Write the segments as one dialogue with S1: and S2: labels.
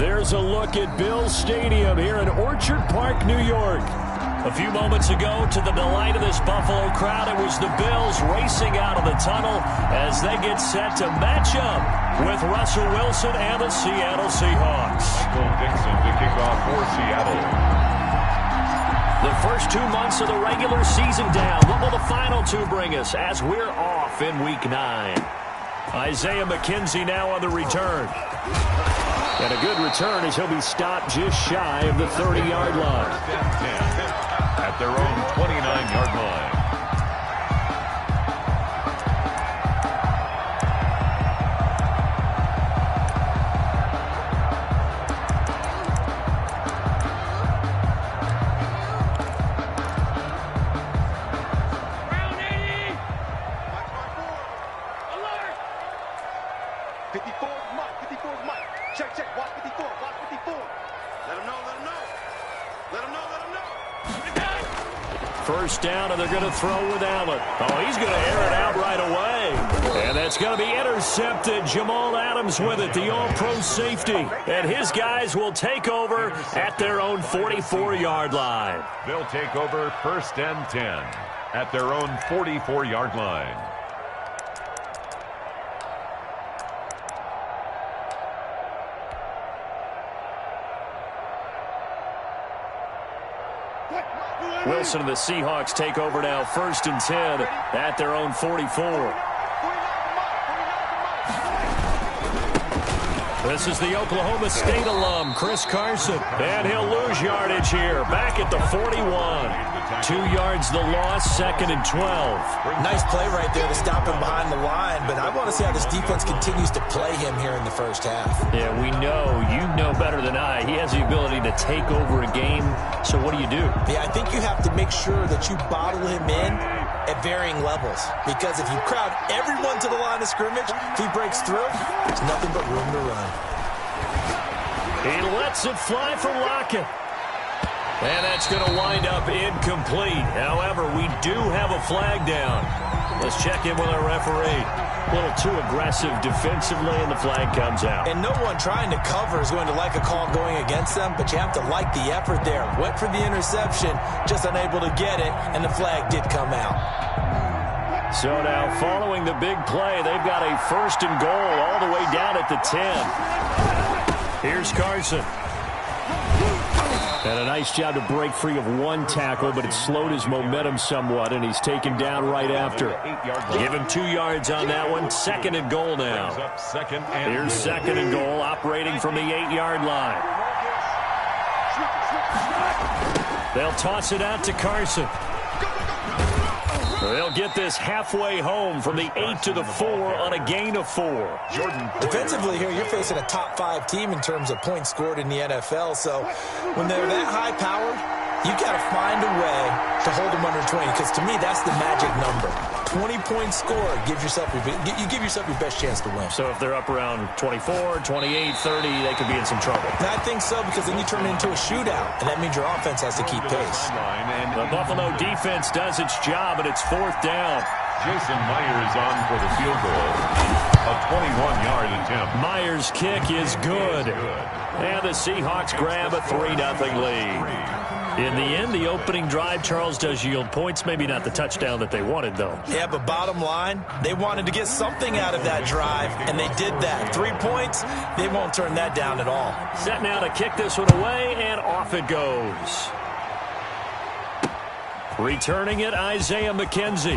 S1: There's a look at Bills Stadium here in Orchard Park, New York. A few moments ago, to the delight of this Buffalo crowd, it was the Bills racing out of the tunnel as they get set to match up with Russell Wilson and the Seattle Seahawks.
S2: Michael Dixon to kick off for Seattle.
S1: The first 2 months of the regular season down. What will the final two bring us as we're off in Week 9? Isaiah McKenzie now on the return. And a good return as he'll be stopped just shy of the 30-yard line.
S2: At their own 29-yard line.
S1: First down, and they're going to throw with Allen. Oh, he's going to air it out right away. And that's going to be intercepted. Jamal Adams with it, the all-pro safety. And his guys will take over at their own 44-yard line.
S2: They'll take over 1st and 10 at their own 44-yard line.
S1: Wilson and the Seahawks take over now, 1st and 10 at their own 44. This is the Oklahoma State alum, Chris Carson. And he'll lose yardage here, back at the 41. 2 yards the loss, 2nd and 12.
S3: Nice play right there to stop him behind the line, but I want to see how this defense continues to play him here in the first half.
S1: Yeah, we know. You know better than I. He has the ability to take over a game, so what do you do?
S3: Yeah, I think you have to make sure that you bottle him in at varying levels, because if you crowd everyone to the line of scrimmage, if he breaks through, there's nothing but room to run.
S1: He lets it fly from Lockett. And that's going to wind up incomplete. However, we do have a flag down. Let's check in with our referee. A little too aggressive defensively, and the flag comes out.
S3: And no one trying to cover is going to like a call going against them, but you have to like the effort there. Went for the interception, just unable to get it, and the flag did come out.
S1: So now, following the big play, they've got a 1st and goal all the way down at the 10. Here's Carson. And a nice job to break free of one tackle, but it slowed his momentum somewhat, and he's taken down right after. Give him 2 yards on that one. 2nd and goal now. Here's 2nd and goal, operating from the 8-yard line. They'll toss it out to Carson. They'll get this halfway home from the 8 to the 4 on a gain of 4.
S3: Defensively here, you're facing a top 5 team in terms of points scored in the NFL. So when they're that high-powered, you got to find a way to hold them under 20. Because to me, that's the magic number. 20-point score, you give yourself your best chance to win.
S1: So if they're up around 24, 28, 30, they could be in some trouble.
S3: And I think so, because then you turn it into a shootout, and that means your offense has to keep pace.
S1: The Buffalo defense does its job, and it's 4th down.
S2: Jason Myers on for the field goal. A 21-yard attempt.
S1: Myers' kick is good. And the Seahawks grab a 3-0 lead. In the end, the opening drive, Charles, does yield points. Maybe not the touchdown that they wanted, though.
S3: Yeah, but bottom line, they wanted to get something out of that drive, and they did that. 3 points, they won't turn that down at all.
S1: Set now to kick this one away, and off it goes. Returning it, Isaiah McKenzie.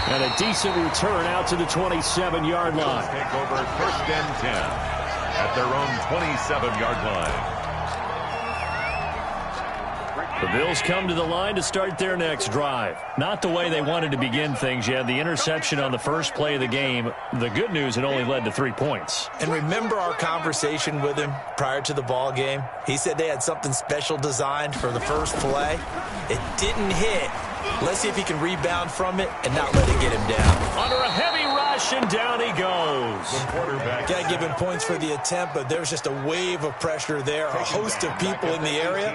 S1: And a decent return out to the 27-yard line.
S2: Take over 1st and 10 at their own 27-yard line.
S1: The Bills come to the line to start their next drive. Not the way they wanted to begin things. You had the interception on the first play of the game. The good news, it only led to 3 points.
S3: And remember our conversation with him prior to the ball game? He said they had something special designed for the first play. It didn't hit. Let's see if he can rebound from it and not let it get him down.
S1: Under a heavy rush, and down he goes.
S3: Got to give him points for the attempt, but there's just a wave of pressure there. A host of people in the area.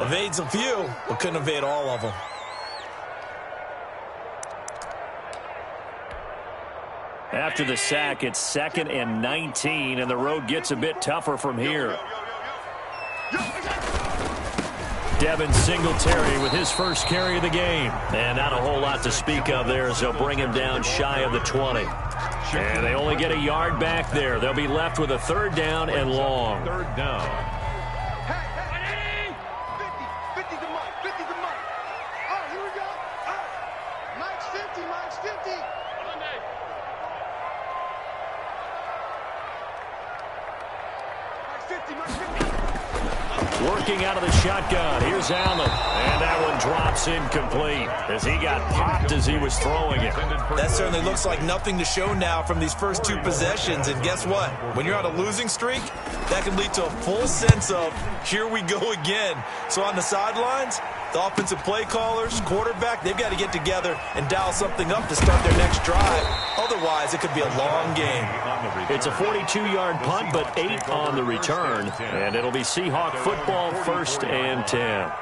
S3: Evades a few, but couldn't evade all of them.
S1: After the sack, it's 2nd and 19, and the road gets a bit tougher from here. Devin Singletary with his first carry of the game. And not a whole lot to speak of there as they'll bring him down shy of the 20. And they only get a yard back there. They'll be left with a 3rd down and long.
S2: 3rd down.
S1: Working out of the shotgun. Here's Allen. And that one drops incomplete as he got popped as he was throwing it.
S3: That certainly looks like nothing to show now from these first 2 possessions. And guess what? When you're on a losing streak, that can lead to a full sense of, here we go again. So on the sidelines, the offensive play callers, quarterback, they've got to get together and dial something up to start their next drive. Otherwise, it could be a long game.
S1: It's a 42-yard punt, but 8 on the return. And it'll be Seahawk football, 1st and 10.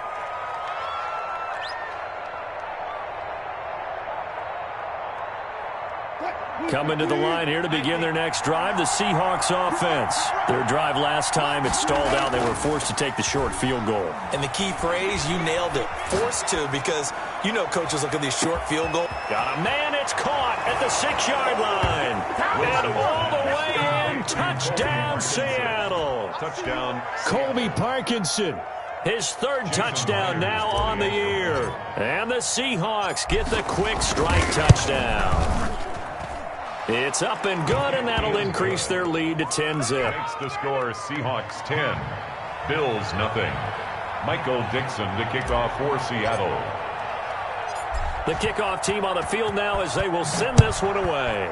S1: Coming to the line here to begin their next drive, the Seahawks offense. Their drive last time, it stalled out. They were forced to take the short field goal.
S3: And the key phrase, you nailed it, forced to, because you know coaches look at these short field goals.
S1: Got a man, it's caught at the 6-yard line. And all the way in, touchdown Seattle.
S2: Touchdown.
S1: Colby Parkinson. His 3rd touchdown now on the year. And the Seahawks get the quick strike touchdown. It's up and good, and that'll increase their lead to 10-zip.
S2: Makes the score Seahawks 10, Bills nothing. Michael Dixon to kick off for Seattle.
S1: The kickoff team on the field now as they will send this one away.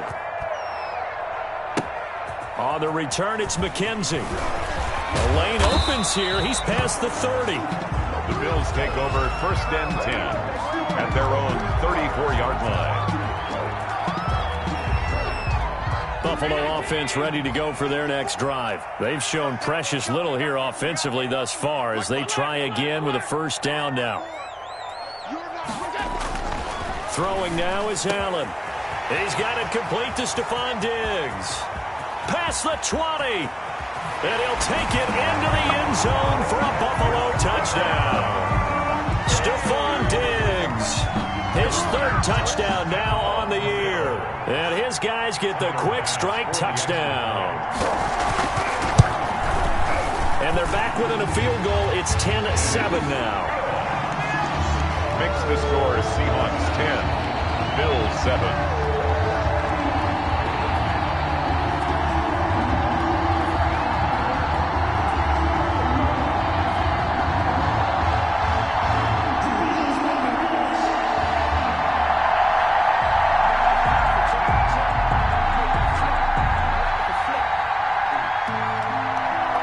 S1: On the return, it's McKenzie. The lane opens here. He's past the 30.
S2: The Bills take over 1st and 10 at their own 34-yard line.
S1: Buffalo offense ready to go for their next drive. They've shown precious little here offensively thus far as they try again with a 1st down now. Throwing now is Allen. He's got it complete to Stephon Diggs. Past the 20. And he'll take it into the end zone for a Buffalo touchdown. Stephon Diggs. His 3rd touchdown now on the year. And his guys get the quick strike touchdown. And they're back within a field goal. It's 10-7 now.
S2: Makes the score Seahawks 10, Bills 7.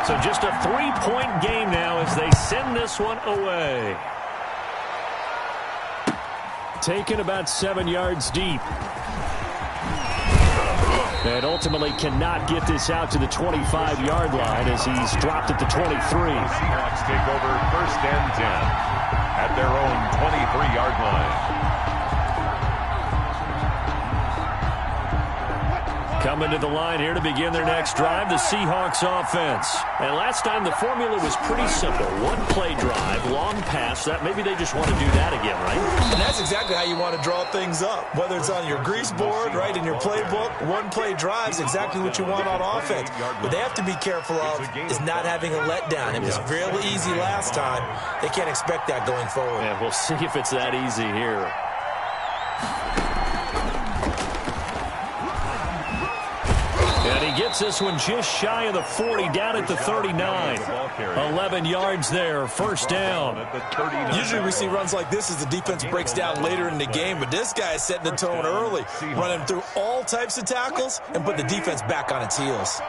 S1: So just a 3-point game now as they send this one away. Taken about 7 yards deep. And ultimately cannot get this out to the 25-yard line as he's dropped at the 23.
S2: Seahawks take over 1st and 10 at their own 23-yard line.
S1: Coming to the line here to begin their next drive, the Seahawks offense. And last time the formula was pretty simple. 1-play drive, long pass. That maybe they just want to do that again, right?
S3: And that's exactly how you want to draw things up. Whether it's on your grease board, right, in your playbook, 1-play drive is exactly what you want on offense. What they have to be careful of is not having a letdown. It was really easy last time. They can't expect that going forward.
S1: Yeah, we'll see if it's that easy here. And he gets this one just shy of the 40, down at the 39. 11 yards there, 1st down.
S3: Usually we see runs like this as the defense breaks down later in the game, but this guy is setting the tone early, running through all types of tackles and put the defense back on its heels.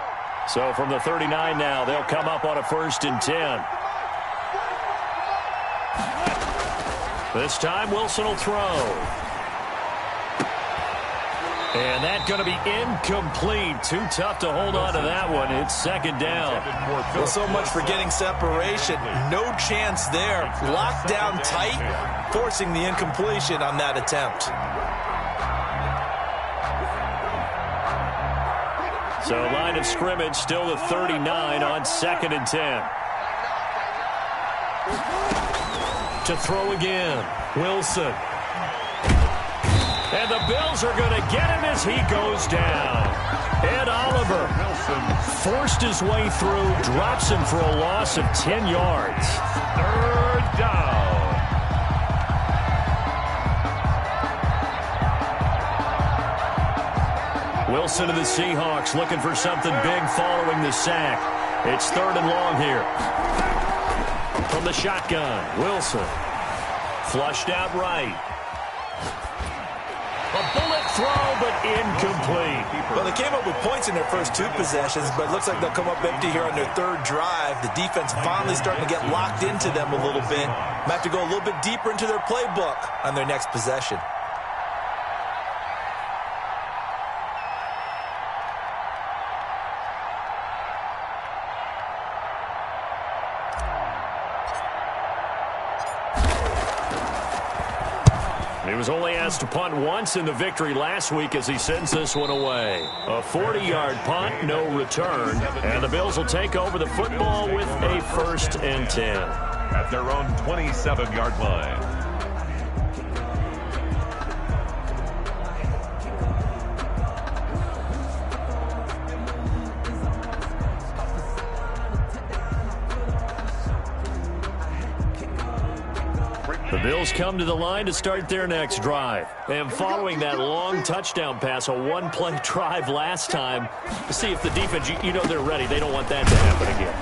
S1: So from the 39 now, they'll come up on a 1st and 10. This time Wilson will throw. And that's going to be incomplete. Too tough to hold on to that one. It's 2nd down.
S3: Well, so much for getting separation. No chance there. Locked down tight, forcing the incompletion on that attempt.
S1: So line of scrimmage still the 39 on 2nd and 10. To throw again, Wilson. And the Bills are going to get him as he goes down. Ed Oliver forced his way through, drops him for a loss of 10 yards.
S2: 3rd down.
S1: Wilson of the Seahawks looking for something big following the sack. It's 3rd and long here. From the shotgun, Wilson. Flushed out right. A bullet throw, but incomplete.
S3: Well, they came up with points in their first 2 possessions, but it looks like they'll come up empty here on their 3rd drive. The defense finally starting to get locked into them a little bit. Might have to go a little bit deeper into their playbook on their next possession.
S1: He was only asked to punt once in the victory last week as he sends this one away. A 40-yard punt, no return. And the Bills will take over the football with a 1st and 10.
S2: At their own 27-yard line.
S1: The Bills come to the line to start their next drive. And following that long touchdown pass, a 1-play drive last time, to see if the defense, you know they're ready. They don't want that to happen again.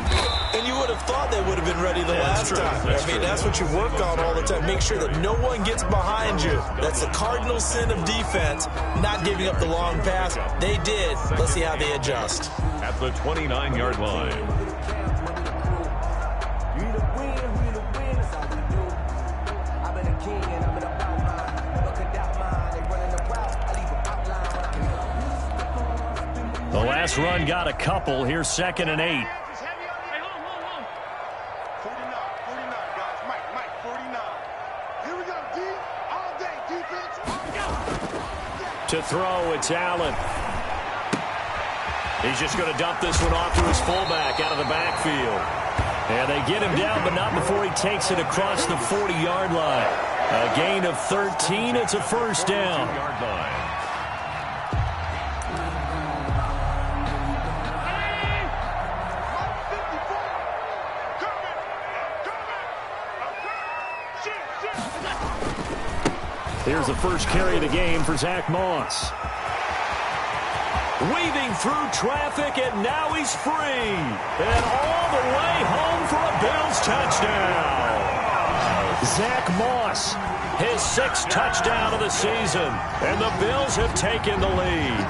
S3: And you would have thought they would have been ready the last time. That's what you work on all the time. Make sure that no one gets behind you. That's the cardinal sin of defense, not giving up the long pass. They did. Let's see how they adjust.
S2: At the 29-yard line.
S1: The last run got a couple. Here's 2nd and 8. To throw, it's Allen. He's just going to dump this one off to his fullback out of the backfield. And they get him down, but not before he takes it across the 40-yard line. A gain of 13. It's a 1st down. Here's the first carry of the game for Zach Moss. Weaving through traffic, and now he's free. And all the way home for a Bills touchdown. Zach Moss, his 6th touchdown of the season. And the Bills have taken the lead.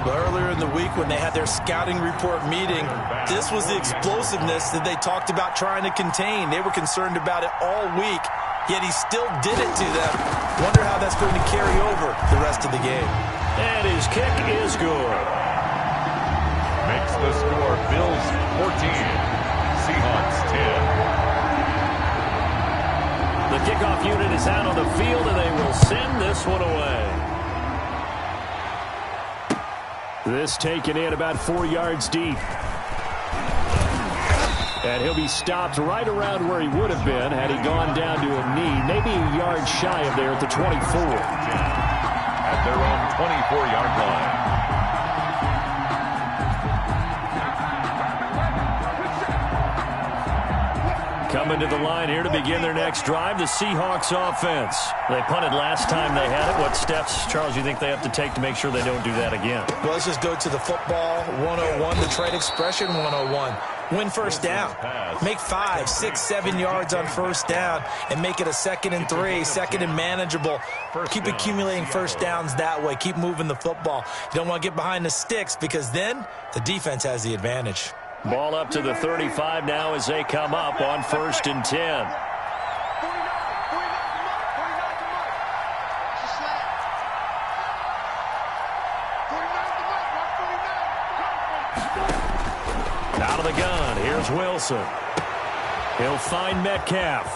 S3: Earlier in the week when they had their scouting report meeting, this was the explosiveness that they talked about trying to contain. They were concerned about it all week, yet he still did it to them. Wonder how that's going to carry over the rest of the game.
S1: And his kick is good.
S2: Makes the score Bills 14, Seahawks 10.
S1: The kickoff unit is out on the field, and they will send this one away. This taken in about 4 yards deep. And he'll be stopped right around where he would have been had he gone down to a knee, maybe a yard shy of there at the 24.
S2: At their own 24-yard line.
S1: Coming to the line here to begin their next drive, the Seahawks offense. They punted last time they had it. What steps, Charles, you think they have to take to make sure they don't do that again?
S3: Well, let's just go to the football 101, the trade expression 101. Win 1st down. Make 5, 6, 7 yards on 1st down and make it a 2nd and 3, 2nd and manageable. Keep accumulating 1st downs that way. Keep moving the football. You don't want to get behind the sticks because then the defense has the advantage.
S1: Ball up to the 35 now as they come up on 1st and 10. Out of the gun, here's Wilson. He'll find Metcalf.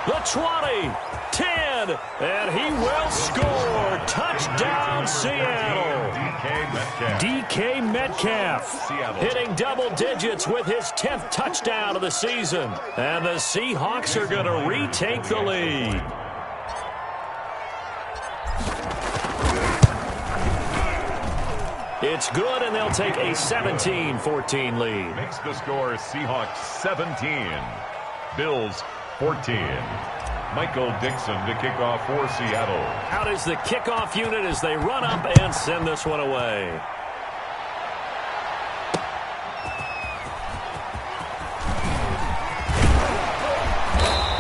S1: The 20, 10, and he will score. Touchdown, Seattle. DK Metcalf hitting double digits with his 10th touchdown of the season. And the Seahawks are going to retake the lead. It's good, and they'll take a 17-14 lead.
S2: Makes the score Seahawks 17, Bills 14. Michael Dixon to kick off for Seattle.
S1: Out is the kickoff unit as they run up and send this one away.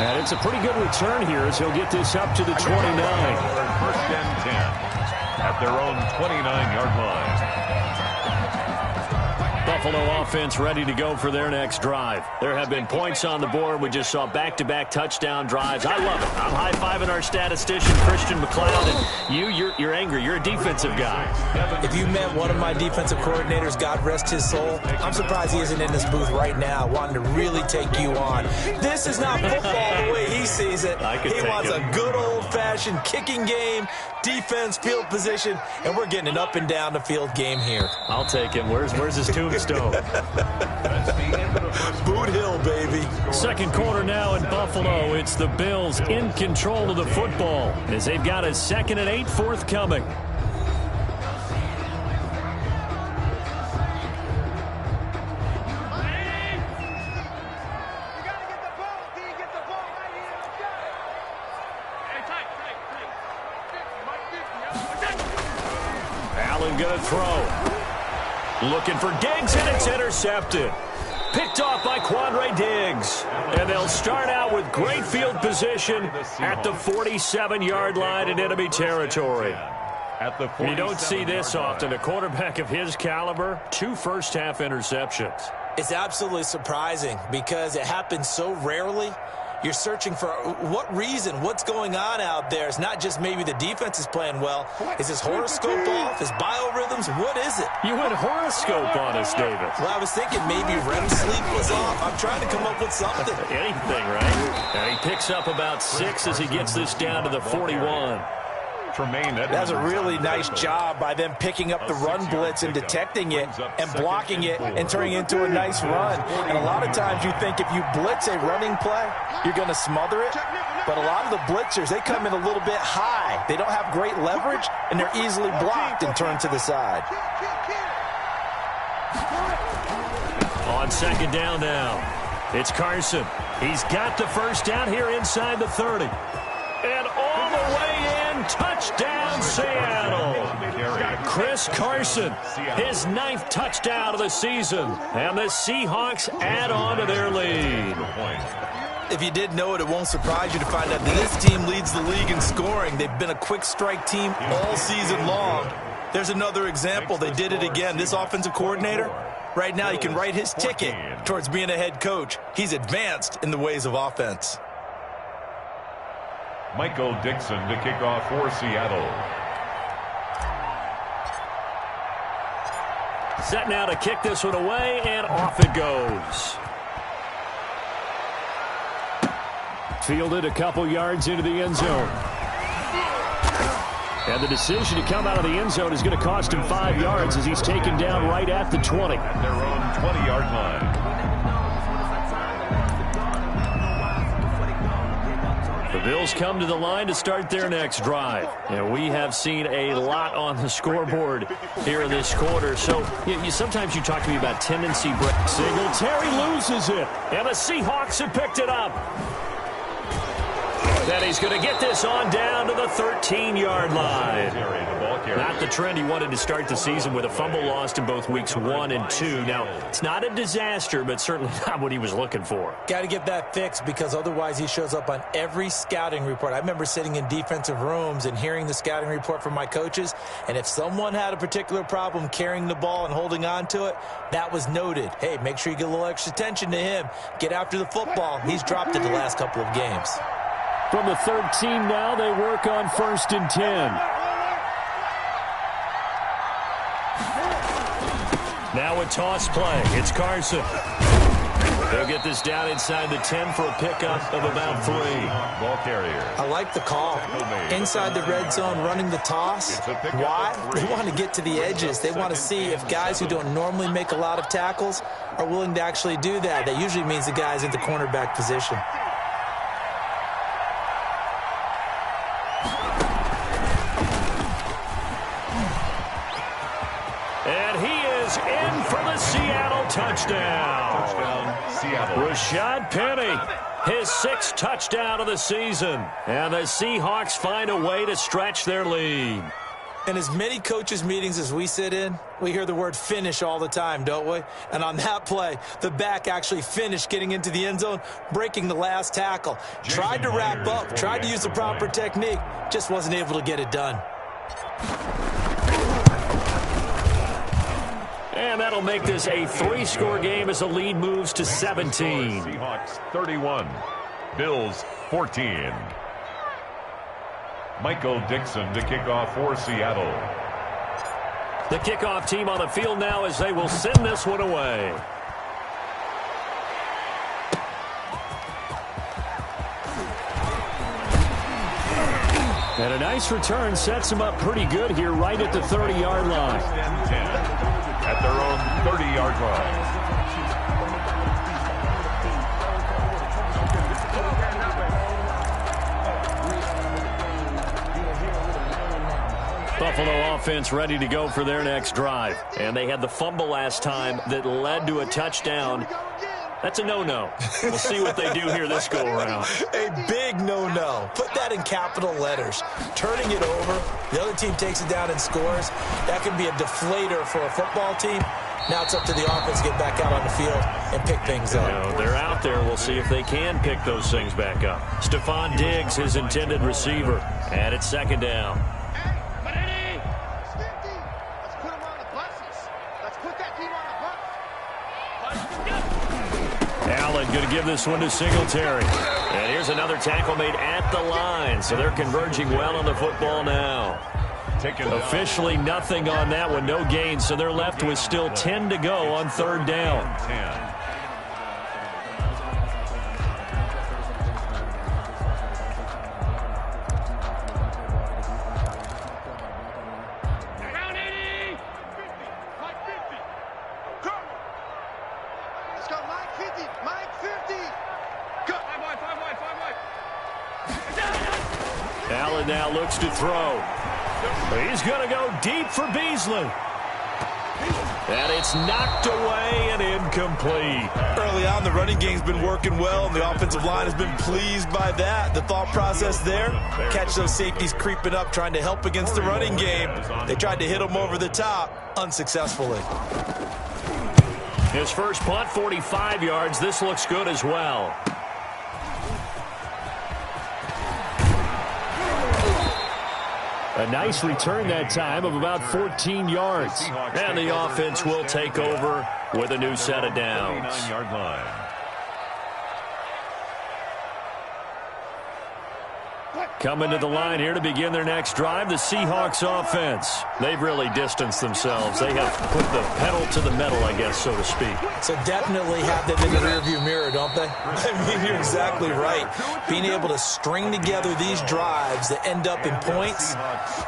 S1: And it's a pretty good return here as he'll get this up to the 29.
S2: First and 10 at their own 29-yard line.
S1: Buffalo offense ready to go for their next drive. There have been points on the board. We just saw back-to-back touchdown drives. I love it. I'm high-fiving our statistician, Christian McLeod. And you're angry. You're a defensive guy.
S3: If you met one of my defensive coordinators, God rest his soul, I'm surprised he isn't in this booth right now wanting to really take you on. This is not football the way he sees it. He wants a good old-fashioned kicking game, defense, field position, and we're getting an up-and-down-the-field game here.
S1: I'll take him. Where's his tombstone?
S3: Boot Hill, baby.
S1: Second quarter now in Buffalo. It's the Bills in control of the football as they've got a 2nd and 8 forthcoming. Allen gonna throw. Looking for Diggs, and it's intercepted. Picked off by Quandre Diggs. And they'll start out with great field position at the 47-yard line in enemy territory. You don't see this often. A quarterback of his caliber, 2 first-half interceptions.
S3: It's absolutely surprising because it happens so rarely. You're searching for what reason, what's going on out there. It's not just maybe the defense is playing well. Is his horoscope off? His biorhythms? What is it?
S1: You went horoscope on us, David.
S3: Well, I was thinking maybe REM sleep was off. I'm trying to come up with something.
S1: Anything, right? And he picks up about 6 as he gets this down to the 41.
S3: That's a really nice job by them picking up the run blitz and detecting it and blocking it and turning it into a nice run. And a lot of times you think if you blitz a running play, you're going to smother it. But a lot of the blitzers, they come in a little bit high. They don't have great leverage, and they're easily blocked and turned to the side.
S1: On second down now, it's Carson. He's got the first down here inside the 30. And all the way in, touchdown Seattle. Chris Carson, his 9th touchdown of the season. And the Seahawks add on to their lead.
S3: If you didn't know it, it won't surprise you to find out that this team leads the league in scoring. They've been a quick strike team all season long. There's another example. They did it again. This offensive coordinator, right now, he can write his ticket towards being a head coach. He's advanced in the ways of offense.
S2: Michael Dixon to kick off for Seattle.
S1: Set now to kick this one away, and off it goes. Fielded a couple yards into the end zone. And the decision to come out of the end zone is going to cost him 5 yards as he's taken down right at the 20.
S2: At their own 20-yard line.
S1: The Bills come to the line to start their next drive. And we have seen a lot on the scoreboard here in this quarter. So sometimes you talk to me about tendency break. Singletary loses it. And the Seahawks have picked it up. Then he's going to get this on down to the 13-yard line. Not the trend he wanted to start the season with a fumble lost in both weeks 1 and 2. Now, it's not a disaster, but certainly not what he was looking for.
S3: Got to get that fixed because otherwise he shows up on every scouting report. I remember sitting in defensive rooms and hearing the scouting report from my coaches, and if someone had a particular problem carrying the ball and holding on to it, that was noted. Hey, make sure you get a little extra attention to him. Get after the football. He's dropped it the last couple of games.
S1: From the 13 now, they work on 1st and 10. Now a toss play. It's Carson. They'll get this down inside the 10 for a pickup of about 3.
S2: Ball carrier.
S3: I like the call. Inside the red zone, running the toss. Why? They want to get to the edges. They want to see if guys who don't normally make a lot of tackles are willing to actually do that. That usually means the guys at the cornerback position.
S1: And he is in for the Seattle touchdown.
S2: Seattle.
S1: Rashad Penny, his 6th touchdown of the season. And the Seahawks find a way to stretch their lead.
S3: In as many coaches' meetings as we sit in, we hear the word finish all the time, don't we? And on that play, the back actually finished getting into the end zone, breaking the last tackle. Tried to wrap up, tried to use the proper technique, just wasn't able to get it done.
S1: And that'll make this a 3-score game as the lead moves to 17.
S2: Seahawks 31. Bills 14. Michael Dixon to kick off for Seattle.
S1: The kickoff team on the field now as they will send this one away. And a nice return sets him up pretty good here right at the 30-yard line.
S2: 10 at their own 30-yard line.
S1: Buffalo offense ready to go for their next drive. And they had the fumble last time that led to a touchdown. That's a no-no. We'll see what they do here this go-around.
S3: A big no-no. Put that in capital letters. Turning it over, the other team takes it down and scores. That could be a deflator for a football team. Now it's up to the offense to get back out on the field and pick things up.
S1: You know, they're out there. We'll see if they can pick those things back up. Stephon Diggs, his intended receiver. And it's 2nd down. Allen going to give this one to Singletary. And here's another tackle made at the line. So they're converging well on the football now. Officially nothing on that one. No gain. So they're left with still 10 to go on 3rd down.
S2: 10.
S1: Allen now looks to throw. He's going to go deep for Beasley. And it's knocked away and incomplete.
S3: Early on, the running game's been working well, and the offensive line has been pleased by that. The thought process there, catch those safeties creeping up, trying to help against the running game. They tried to hit them over the top, unsuccessfully.
S1: His first punt, 45 yards. This looks good as well. A nice return that time of about 14 yards. And the offense will take over with a new set of downs.
S2: 39-yard line.
S1: Coming to the line here to begin their next drive, the Seahawks offense. They've really distanced themselves. They have put the pedal to the metal, I guess, so to speak.
S3: So definitely have them in the rearview mirror, don't they? I mean, you're exactly right. Being able to string together these drives that end up in points,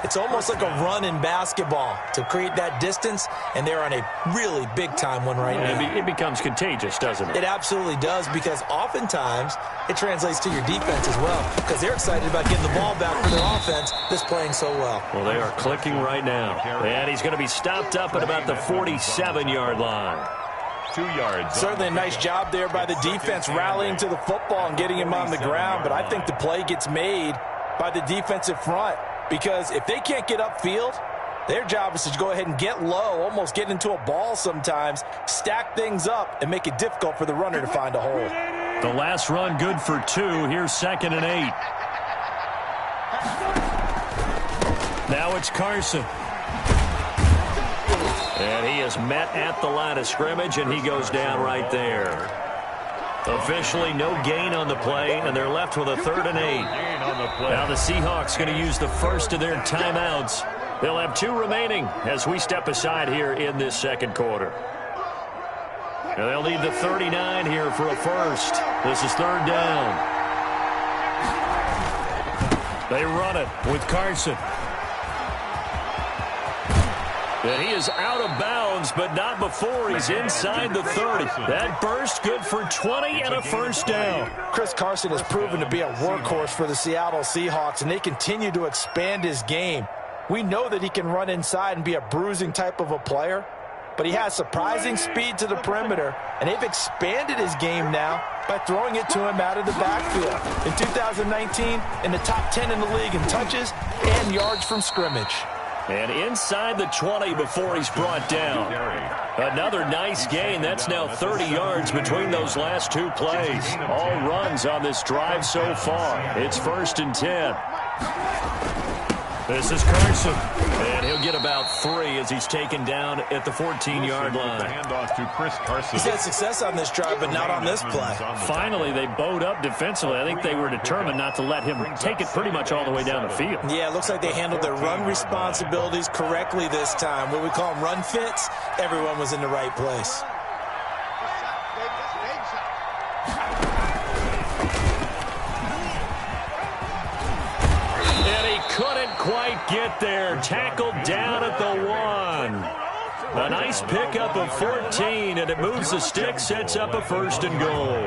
S3: it's almost like a run in basketball to create that distance, and they're on a really big-time one right now.
S1: It becomes contagious, doesn't it?
S3: It absolutely does, because oftentimes it translates to your defense as well, because they're excited about getting the ball back for their offense that's playing so well.
S1: Well, they are clicking right now. And he's going to be stopped up at about the 47-yard line.
S2: 2 yards.
S3: Certainly a nice job there by the defense rallying to the football and getting him on the ground, but I think the play gets made by the defensive front, because if they can't get upfield, their job is to go ahead and get low, almost get into a ball sometimes, stack things up, and make it difficult for the runner to find a hole.
S1: The last run good for 2. Here's 2nd and 8. Now it's Carson. And he is met at the line of scrimmage, and he goes down right there. Officially no gain on the play, and they're left with a 3rd and 8. Now the Seahawks going to use the first of their timeouts. They'll have 2 remaining as we step aside here in this 2nd quarter. And they'll need the 39 here for a first. This is third down. They run it with Carson. And he is out of bounds, but not before he's inside the 30. That burst good for 20 and a first down.
S3: Chris Carson has proven to be a workhorse for the Seattle Seahawks, and they continue to expand his game. We know that he can run inside and be a bruising type of a player, but he has surprising speed to the perimeter, and they've expanded his game now by throwing it to him out of the backfield. In 2019, in the top 10 in the league in touches and yards from scrimmage.
S1: And inside the 20 before he's brought down. Another nice gain. That's now 30 yards between those last two plays. All runs on this drive so far. It's 1st and 10. This is Carson. And he'll get about 3 as he's taken down at the 14-yard line.
S2: The handoff to Chris Carson.
S3: He's had success on this drive, but not on this play.
S1: Finally, they bowed up defensively. I think they were determined not to let him take it pretty much all the way down the field.
S3: Yeah, it looks like they handled their run responsibilities correctly this time. What we call them run fits, everyone was in the right place.
S1: Couldn't quite get there. Tackled down at the 1. A nice pickup of 14, and it moves the stick, sets up a 1st and goal.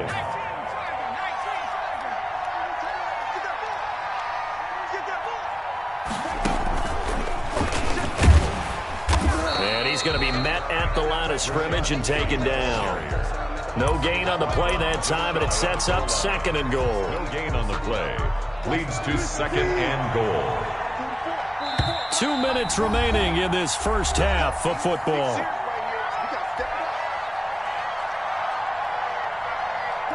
S1: And he's going to be met at the line of scrimmage and taken down. No gain on the play that time, and it sets up 2nd and goal.
S2: No gain on the play. Leads to 2nd and goal.
S1: 2 minutes remaining in this first half of football.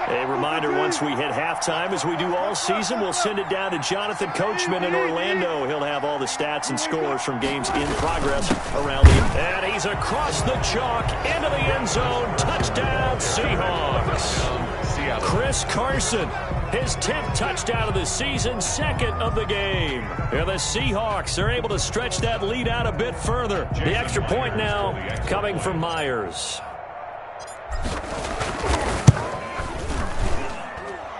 S1: A reminder, once we hit halftime, as we do all season, we'll send it down to Jonathan Coachman in Orlando. He'll have all the stats and scores from games in progress around the... And he's across the chalk into the end zone. Touchdown, Seahawks. Chris Carson, his 10th touchdown of the season, 2nd of the game. And the Seahawks are able to stretch that lead out a bit further. The extra point now coming from Myers.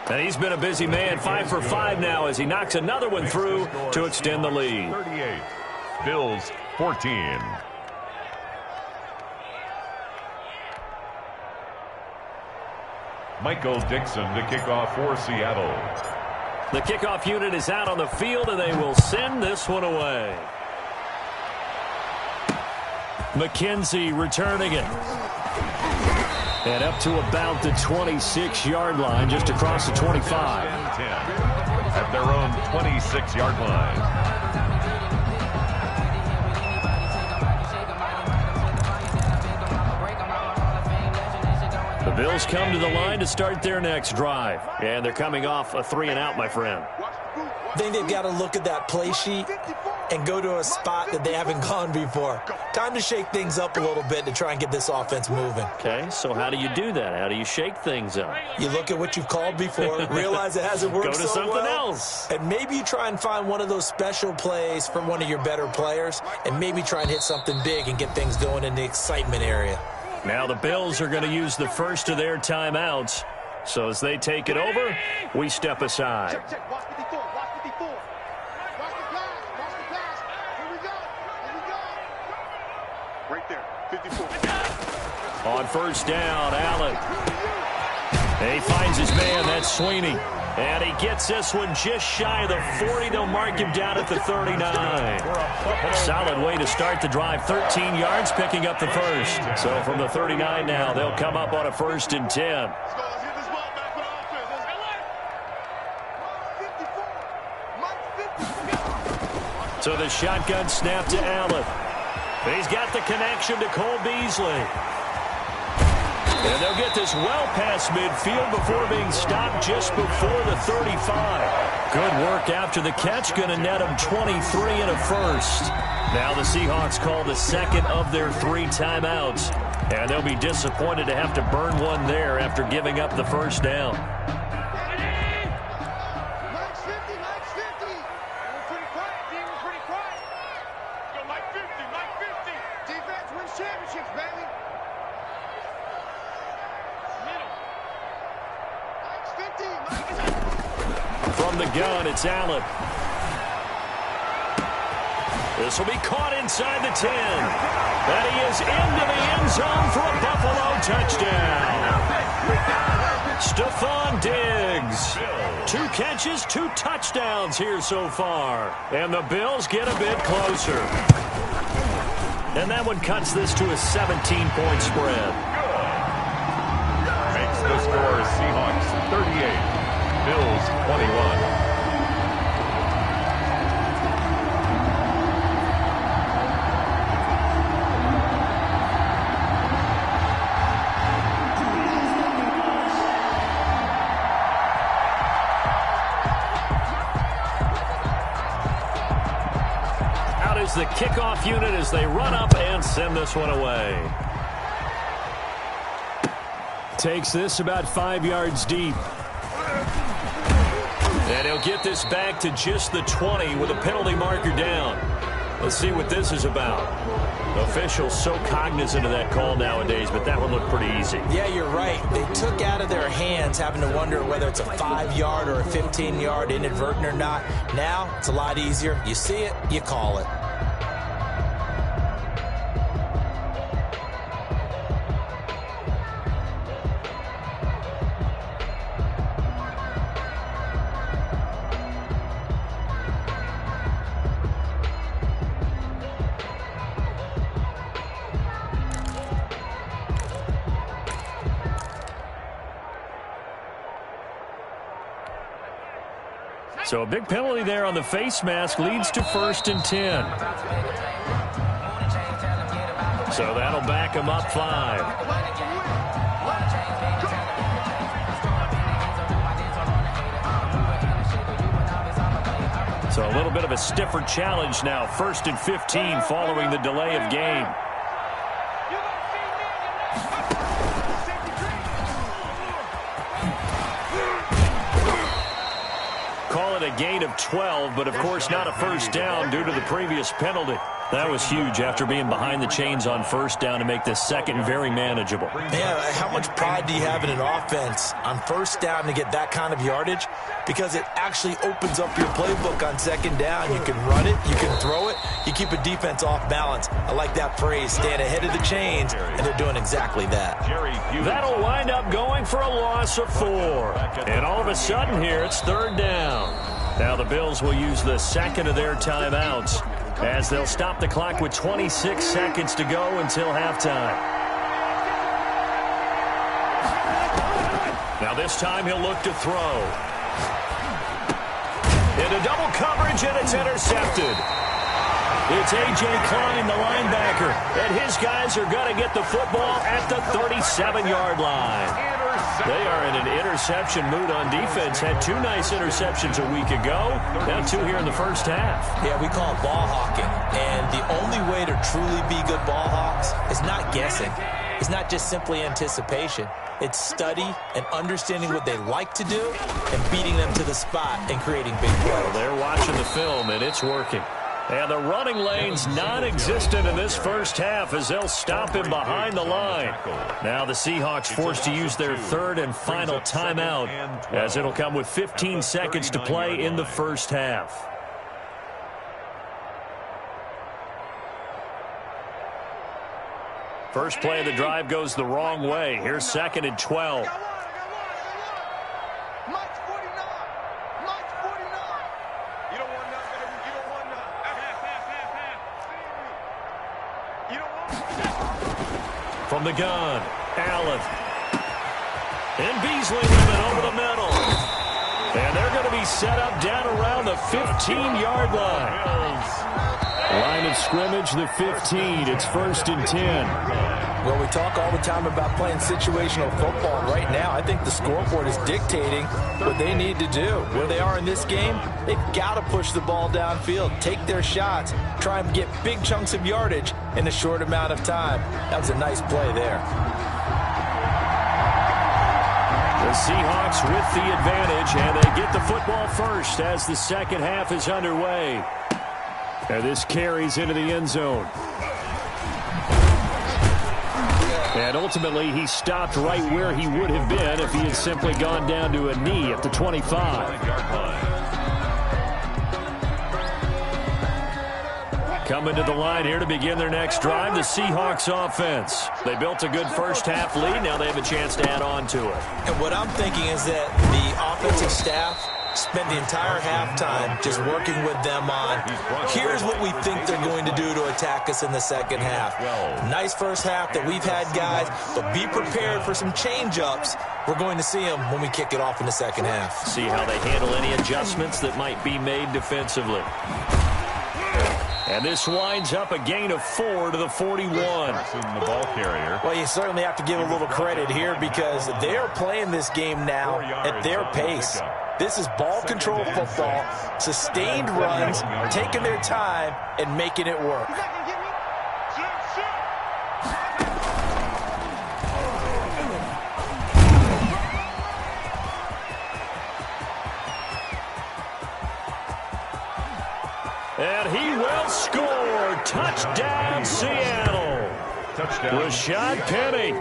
S1: And he's been a busy man, 5 for 5 now as he knocks another one through to extend the lead.
S2: 38, Bills 14. Michael Dixon to kick off for Seattle.
S1: The kickoff unit is out on the field, and they will send this one away. McKenzie returning it. And up to about the 26-yard line, just across the 25.
S2: 10 at their own 26-yard line.
S1: The Bills come to the line to start their next drive. And they're coming off a 3-and-out, my friend.
S3: I think they've got to look at that play sheet and go to a spot that they haven't gone before. Time to shake things up a little bit to try and get this offense moving.
S1: Okay, so how do you do that? How do you shake things up?
S3: You look at what you've called before, realize it hasn't worked so well.
S1: Go to something else.
S3: And maybe you try and find one of those special plays from one of your better players, and maybe try and hit something big and get things going in the excitement area.
S1: Now the Bills are going to use the first of their timeouts. So as they take it over, we step aside.
S4: Check, check. Watch 54. Watch 54. Watch the pass. Watch the pass. Here we go. Here we go. Right there. 54.
S1: On first down, Allen. And he finds his man. That's Sweeney. And he gets this one just shy of the 40. They'll mark him down at the 39. Solid way to start the drive. 13 yards, picking up the first. So from the 39 now, they'll come up on a 1st and 10. So the shotgun snap to Allen. He's got the connection to Cole Beasley. And they'll get this well past midfield before being stopped just before the 35. Good work after the catch. Going to net them 23 and a first. Now the Seahawks call the second of their 3 timeouts. And they'll be disappointed to have to burn one there after giving up the first down. the gun, it's Allen. This will be caught inside the 10. And he is into the end zone for a Buffalo touchdown. Stephon Diggs. 2 catches, 2 touchdowns here so far. And the Bills get a bit closer. And that one cuts this to a 17-point spread.
S2: Makes the score Seahawks 38, Bills 21.
S1: The kickoff unit as they run up and send this one away. Takes this about 5 yards deep. And he'll get this back to just the 20 with a penalty marker down. Let's see what this is about. Officials so cognizant of that call nowadays, but that one looked pretty easy.
S3: Yeah, you're right. They took out of their hands having to wonder whether it's a 5-yard or a 15-yard inadvertent or not. Now, it's a lot easier. You see it, you call it.
S1: So a big penalty there on the face mask leads to 1st and 10. So that'll back him up 5. So a little bit of a stiffer challenge now. 1st and 15 following the delay of game. Call it a gain of 12, but of course not a first down due to the previous penalty. That was huge after being behind the chains on first down to make this second very manageable.
S3: Yeah, how much pride do you have in an offense on first down to get that kind of yardage? Because it actually opens up your playbook on second down. You can run it, you can throw it, you keep a defense off balance. I like that phrase, stand ahead of the chains, and they're doing exactly that.
S1: That'll wind up going for a loss of 4. And all of a sudden here, it's 3rd down. Now the Bills will use the second of their timeouts as they'll stop the clock with 26 seconds to go until halftime. Now this time he'll look to throw. Into double coverage, and it's intercepted. It's A.J. Klein, the linebacker, and his guys are going to get the football at the 37-yard line. They are in an interception mood on defense. Had 2 nice interceptions a week ago. Now 2 here in the first half.
S3: Yeah, we call it ball hawking. And the only way to truly be good ball hawks is not guessing. It's not just simply anticipation. It's study and understanding what they like to do and beating them to the spot and creating big plays.
S1: Well, they're watching the film, and it's working. And the running lane's non-existent in this first half as they'll stop him behind the line. Now the Seahawks forced to use their 3rd and final timeout as it'll come with 15 seconds to play in the first half. First play of the drive goes the wrong way. Here's 2nd and 12. From the gun, Allen. And Beasley with it over the middle. And they're going to be set up down around the 15-yard line. Line of scrimmage, the 15. It's 1st and 10.
S3: Well, we talk all the time about playing situational football. Right now, I think the scoreboard is dictating what they need to do. Where they are in this game, they've got to push the ball downfield, take their shots, try and get big chunks of yardage in a short amount of time. That was a nice play there.
S1: The Seahawks with the advantage, and they get the football first as the second half is underway. And this carries into the end zone. And ultimately, he stopped right where he would have been if he had simply gone down to a knee at the 25. Coming to the line here to begin their next drive, the Seahawks offense. They built a good first-half lead. Now they have a chance to add on to it.
S3: And what I'm thinking is that the offensive staff spent the entire halftime just working with them on, here's what we think they're going to do to attack us in the second half. Nice first half that we've had, guys, but be prepared for some change-ups. We're going to see them when we kick it off in the second half.
S1: See how they handle any adjustments that might be made defensively. And this winds up a gain of 4 to the 41.
S2: The ball carrier.
S3: Well, you certainly have to give a little credit here because they're playing this game now at their pace. This is ball control football, sustained runs, taking their time, and making it work.
S1: And he will score. Touchdown, Seattle.
S2: Touchdown.
S1: Rashad Penny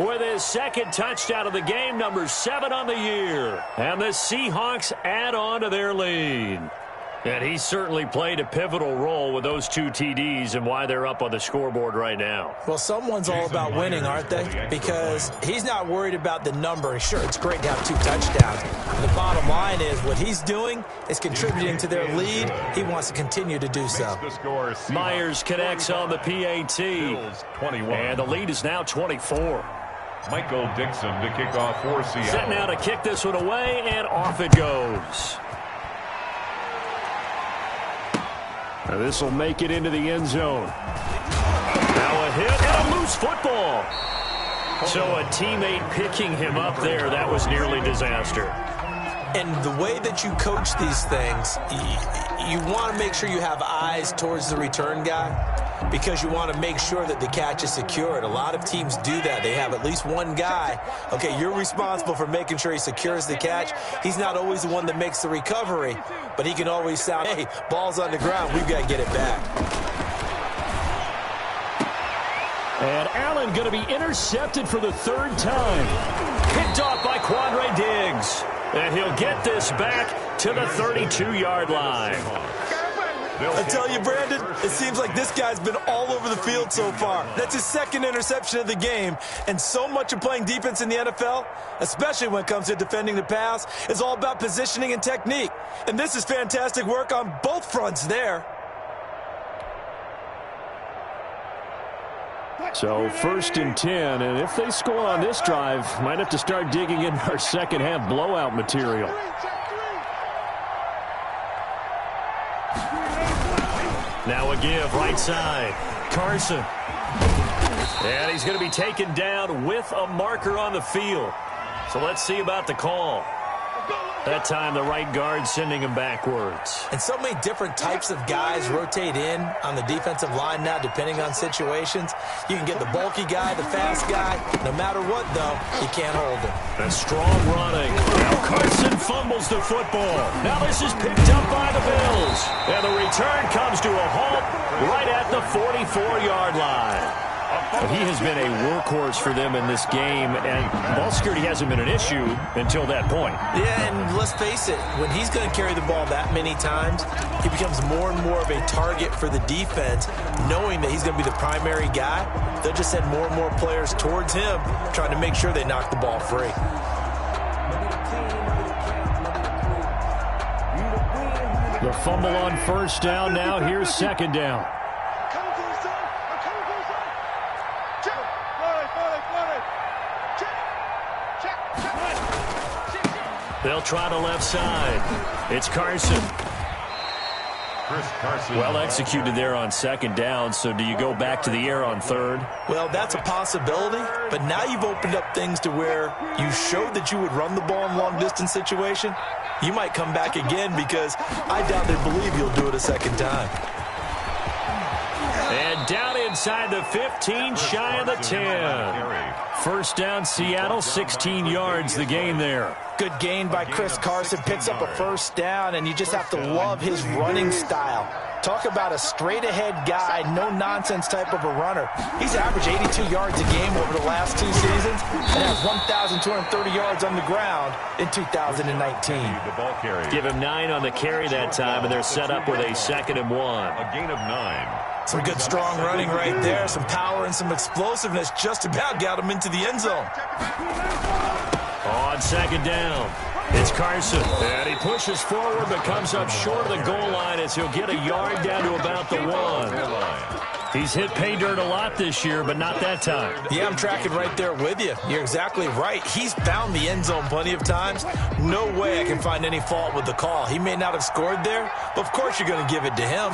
S1: with his second touchdown of the game, number 7 on the year. And the Seahawks add on to their lead. And he certainly played a pivotal role with those 2 TDs and why they're up on the scoreboard right now.
S3: Well, someone's all about winning, aren't they? Because he's not worried about the number. Sure, it's great to have 2 touchdowns. The bottom line is what he's doing is contributing to their lead. He wants to continue to do so.
S1: Myers connects on the PAT. And the lead is now 24.
S2: Michael Dixon to kick off for Seattle.
S1: Set now to kick this one away, and off it goes. Now this will make it into the end zone. Now a hit and a loose football. So a teammate picking him up there, that was nearly disaster.
S3: And the way that you coach these things, you want to make sure you have eyes towards the return guy because you want to make sure that the catch is secured. A lot of teams do that. They have at least one guy. Okay, you're responsible for making sure he secures the catch. He's not always the one that makes the recovery, but he can always sound, hey, ball's on the ground. We've got to get it back.
S1: And Allen going to be intercepted for the 3rd time. Picked off by Quandre Diggs. And he'll get this back to the 32-yard line.
S3: I tell you, Brandon, it seems like this guy's been all over the field so far. That's his 2nd interception of the game. And so much of playing defense in the NFL, especially when it comes to defending the pass, is all about positioning and technique. And this is fantastic work on both fronts there.
S1: So 1st and 10, and if they score on this drive, might have to start digging in our second half blowout material. Now a give, right side. Carson. And he's going to be taken down with a marker on the field. So let's see about the call. That time the right guard sending him backwards.
S3: And so many different types of guys rotate in on the defensive line now depending on situations. You can get the bulky guy, the fast guy. No matter what, though, you can't hold him.
S1: A strong running. Now Carson fumbles the football. Now this is picked up by the Bills. And the return comes to a halt right at the 44-yard line. He has been a workhorse for them in this game, and ball security hasn't been an issue until that point.
S3: Yeah, and let's face it, when he's going to carry the ball that many times, he becomes more and more of a target for the defense, knowing that he's going to be the primary guy. They'll just send more and more players towards him, trying to make sure they knock the ball free.
S1: The fumble on 1st down. Now here's 2nd down. They'll try the left side. It's Carson. Well executed there on 2nd down, so do you go back to the air on 3rd?
S3: Well, that's a possibility, but now you've opened up things to where you showed that you would run the ball in long-distance situation. You might come back again because I doubt they believe you'll do it a 2nd time.
S1: And down inside the 15, shy of the 10. 1st down, Seattle, 16 yards the gain there.
S3: Good gain by Chris Carson, picks up a 1st down, and you just have to love his running style. Talk about a straight-ahead guy, no-nonsense type of a runner. He's averaged 82 yards a game over the last 2 seasons and has 1,230 yards on the ground in 2019.
S1: Give him 9 on the carry that time, and they're set up with a 2nd and 1.
S2: A gain of 9.
S3: Some good strong running right there. Some power and some explosiveness just about got him into the end zone.
S1: On second down, it's Carson. And he pushes forward but comes up short of the goal line as he'll get a yard down to about the 1. He's hit pay dirt a lot this year, but not that time.
S3: Yeah, I'm tracking right there with you. You're exactly right. He's found the end zone plenty of times. No way I can find any fault with the call. He may not have scored there, but of course you're going to give it to him.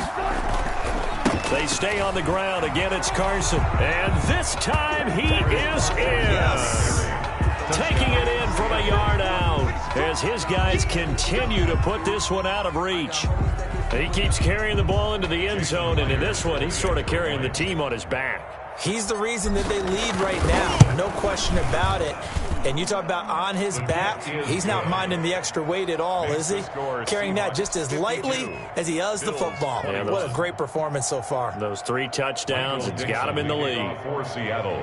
S1: They stay on the ground. Again, it's Carson. And this time he is in.
S3: Yes.
S1: Taking it in from a yard out as his guys continue to put this one out of reach. He keeps carrying the ball into the end zone, and in this one, he's sort of carrying the team on his back.
S3: He's the reason that they lead right now. No question about it. And you talk about on his back, he's not minding the extra weight at all, is he? Carrying that just as lightly as he does the football.
S1: Yeah,
S3: what a great performance so far.
S1: Those 3 touchdowns, it's got him in the lead.
S2: For Seattle.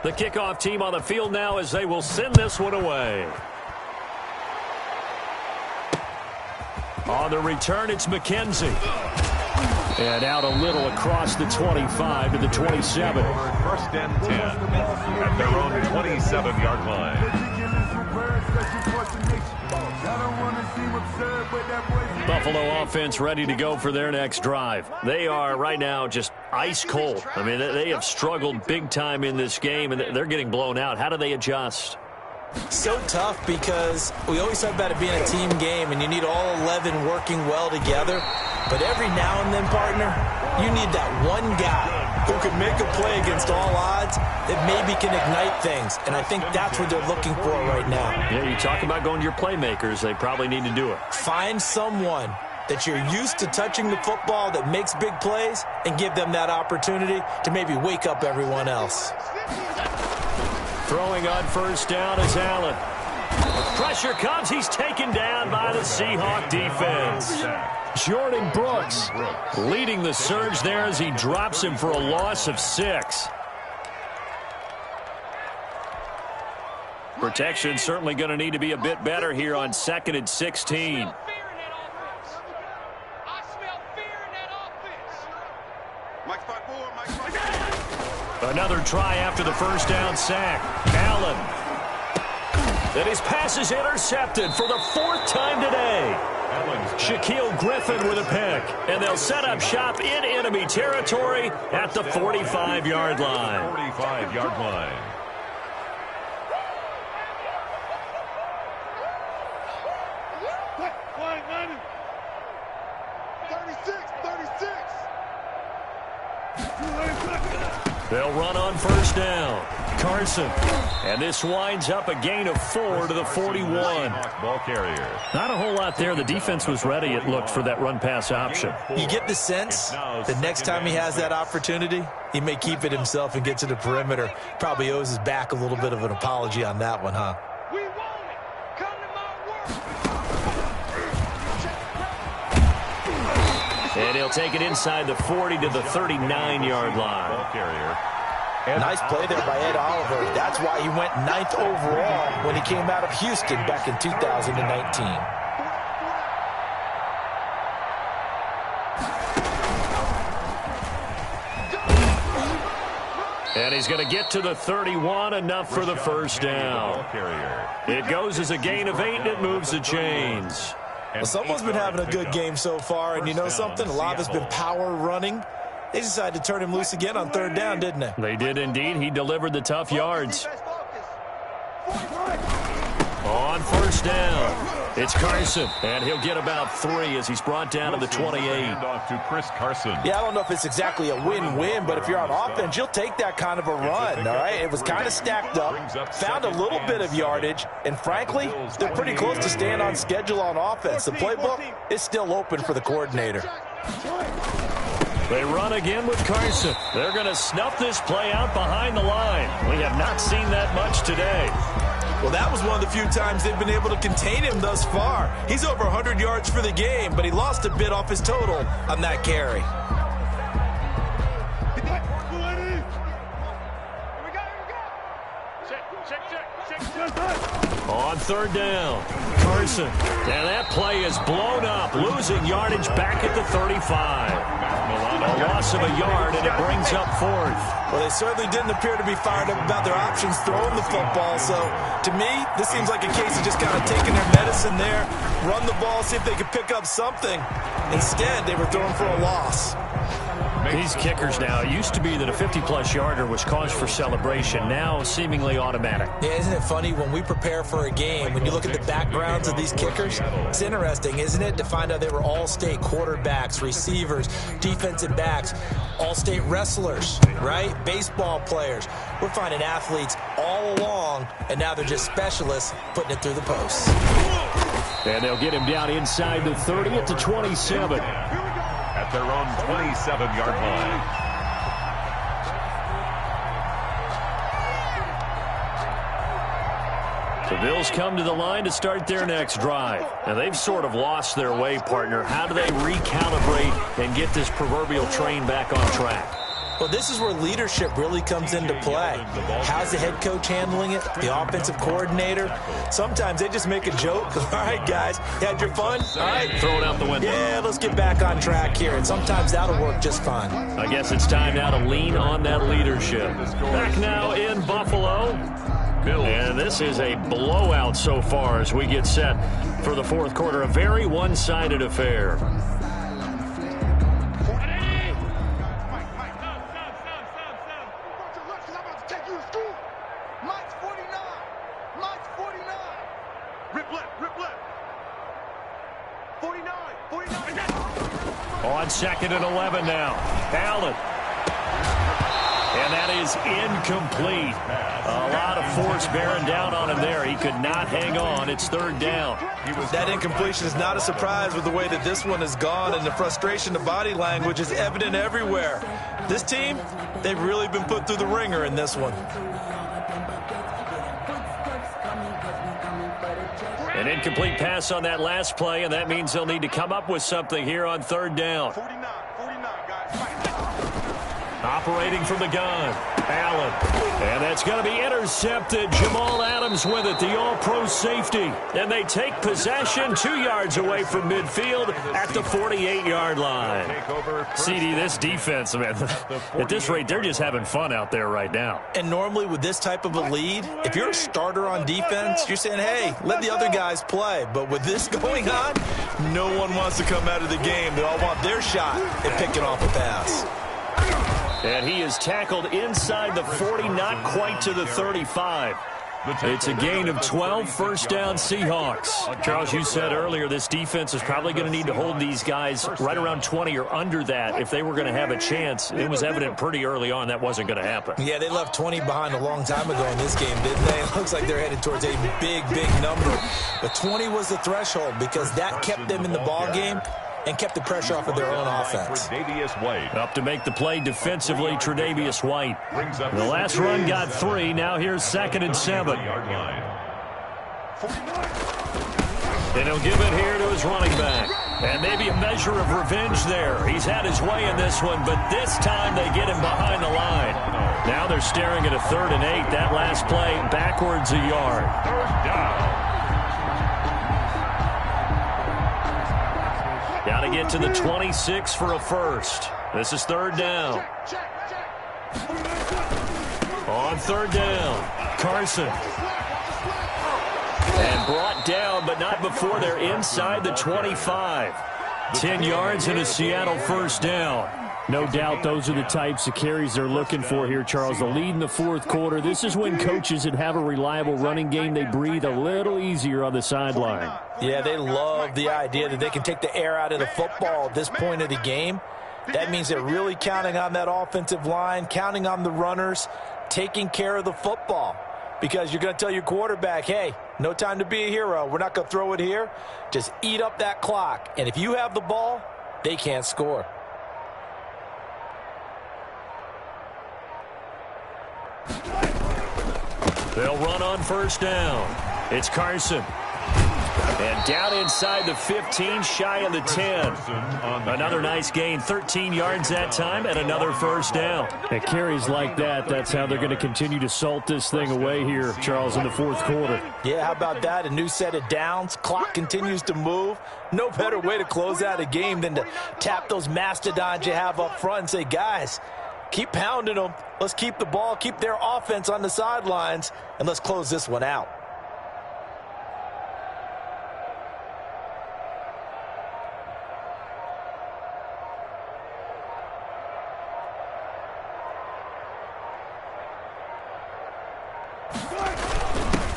S1: The kickoff team on the field now as they will send this one away. On the return, it's McKenzie. And out a little across the 25 to the 27.
S2: First and 10 at their own 27-yard line.
S1: Buffalo offense ready to go for their next drive. They are right now just ice cold. I mean, they have struggled big time in this game, and they're getting blown out. How do they adjust?
S3: So tough because we always talk about it being a team game, and you need all 11 working well together. But every now and then, partner, you need that one guy who can make a play against all odds that maybe can ignite things. And I think that's what they're looking for right now.
S1: Yeah, you talk about going to your playmakers. They probably need to do it.
S3: Find someone that you're used to touching the football that makes big plays and give them that opportunity to maybe wake up everyone else.
S1: Throwing on first down is Allen. Pressure comes. He's taken down by the Seahawk defense. Jordan Brooks leading the surge there as he drops him for a loss of 6. Protection certainly going to need to be a bit better here on 2nd and 16. Another try after the first down sack. Allen. And his pass is intercepted for the 4th time today. Shaquille Griffin with a pick. And they'll set up shop in enemy territory at the 45-yard line.
S2: 45-yard line.
S1: They'll run on first down. Carson. And this winds up a gain of 4 to the 41.
S2: Ball carrier.
S1: Not a whole lot there. The defense was ready, it looked, for that run-pass option.
S3: You get the sense that next time he has that opportunity, he may keep it himself and get to the perimeter. Probably owes his back a little bit of an apology on that one, huh?
S4: We want it. Come to my work.
S1: And he'll take it inside the 40 to the 39-yard line.
S2: Ball carrier.
S3: Nice play there by Ed Oliver. That's why he went 9th overall when he came out of Houston back in 2019.
S1: And he's going to get to the 31, enough for the first down. It goes as a gain of 8, and it moves the chains.
S3: Well, someone's been having a good game so far, and you know something? A lot of it's been power running. They decided to turn him loose again on 3rd down, didn't they?
S1: They did indeed. He delivered the tough yards. On first down, it's Carson, and he'll get about 3 as he's brought down to the 28.
S2: Off to Chris Carson.
S3: Yeah, I don't know if it's exactly a win-win, but if you're on offense, you'll take that kind of a run, all right? It was kind of stacked up, found a little bit of yardage, and frankly, they're pretty close to staying on schedule on offense. The playbook is still open for the coordinator.
S1: They run again with Carson. They're going to snuff this play out behind the line. We have not seen that much today.
S3: Well, that was one of the few times they've been able to contain him thus far. He's over 100 yards for the game, but he lost a bit off his total on that carry.
S1: On third down, Carson. And that play is blown up, losing yardage back at the 35. A loss of a yard, and it brings up fourth.
S3: Well, they certainly didn't appear to be fired up about their options throwing the football. So, to me, this seems like a case of just kind of taking their medicine there, run the ball, see if they could pick up something. Instead, they were throwing for a loss.
S1: These kickers now, it used to be that a 50-plus yarder was cause for celebration, now seemingly automatic.
S3: Yeah, isn't it funny when we prepare for a game, when you look at the backgrounds of these kickers, it's interesting, isn't it, to find out they were all-state quarterbacks, receivers, defensive backs, all-state wrestlers, right? Baseball players. We're finding athletes all along, and now they're just specialists putting it through the posts.
S1: And they'll get him down inside the 30 at the 27.
S2: At their own 27-yard line.
S1: The Bills come to the line to start their next drive. Now, they've sort of lost their way, partner. How do they recalibrate and get this proverbial train back on track?
S3: Well, this is where leadership really comes into play. How's the head coach handling it? The offensive coordinator? Sometimes they just make a joke. All right, guys, you had your fun? All right.
S1: Throw it out the window.
S3: Yeah, let's get back on track here. And sometimes that'll work just fine.
S1: I guess it's time now to lean on that leadership. Back now in Buffalo. And this is a blowout so far as we get set for the fourth quarter. A very one-sided affair. On 2nd and 11 now. Allen. And that is incomplete. A lot of force bearing down on him there. He could not hang on. It's third down.
S3: That incompletion is not a surprise with the way that this one has gone, and the frustration, the body language is evident everywhere. This team, they've really been put through the ringer in this one.
S1: An incomplete pass on that last play, and that means they'll need to come up with something here on third down.
S4: 49, guys.
S1: Operating from the gun, Allen. And that's going to be intercepted. Jamal Adams with it, the all-pro safety. And they take possession 2 yards away from midfield at the 48-yard line. CD, this defense, man, at this rate, they're just having fun out there right now.
S3: And normally with this type of a lead, if you're a starter on defense, you're saying, hey, let the other guys play. But with this going on, no one wants to come out of the game. They all want their shot at picking off a pass.
S1: And he is tackled inside the 40, not quite to the 35. It's a gain of 12, first down Seahawks. Charles, you said earlier this defense is probably going to need to hold these guys right around 20 or under that if they were going to have a chance. It was evident pretty early on that wasn't going to happen.
S3: Yeah, they left 20 behind a long time ago in this game, didn't they? It looks like they're headed towards a big, big number. But 20 was the threshold because that kept them in the ball game and kept the pressure off of their own offense.
S1: Up to make the play defensively, Tre'Davious White. The last run got 3. Now here's 2nd and 7. And he'll give it here to his running back. And maybe a measure of revenge there. He's had his way in this one, but this time they get him behind the line. Now they're staring at a 3rd and 8. That last play backwards a yard.
S2: Third down.
S1: Got to get to the 26 for a first. This is third down. On third down, Carson. And brought down, but not before they're inside the 25. 10 yards and a Seattle first down. No doubt those are the types of carries they're looking for here, Charles. The lead in the fourth quarter. This is when coaches that have a reliable running game, they breathe a little easier on the sideline.
S3: Yeah, they love the idea that they can take the air out of the football at this point of the game. That means they're really counting on that offensive line, counting on the runners, taking care of the football. Because you're going to tell your quarterback, hey, no time to be a hero. We're not going to throw it here. Just eat up that clock. And if you have the ball, they can't score.
S1: They'll run on first down. It's Carson. And down inside the 15, shy of the 10. Another nice gain, 13 yards that time, and another first down.
S5: And carries like that, that's how they're going to continue to salt this thing away here, Charles, in the fourth quarter.
S3: Yeah, how about that? A new set of downs. Clock continues to move. No better way to close out a game than to tap those mastodons you have up front and say, guys, keep pounding them. Let's keep the ball, keep their offense on the sidelines, and let's close this one out.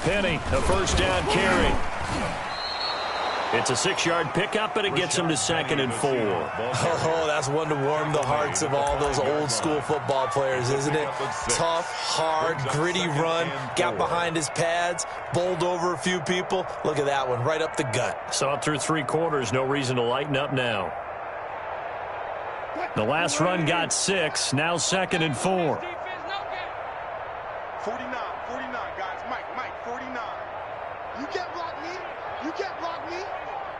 S1: Penny, a first down carry. It's a 6-yard pickup, but it gets him to 2nd and 4.
S3: Oh, that's one to warm the hearts of all those old-school football players, isn't it? Tough, hard, gritty run, got behind his pads, bowled over a few people. Look at that one, right up the gut.
S1: Saw it through 3 quarters, no reason to lighten up now. The last run got 6, now 2nd and 4.
S4: 49, guys. Mike, 49. You can't block me. You can't block me.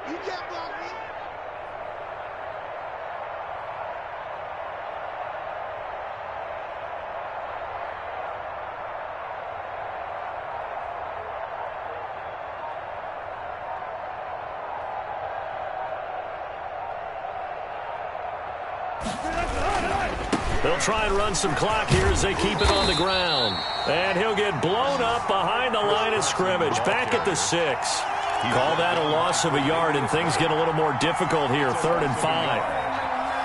S4: You can't block me.
S1: They'll try and run some clock here as they keep it on the ground. And he'll get blown up behind the line of scrimmage, back at the 6. Call that a loss of a yard, and things get a little more difficult here, 3rd and 5.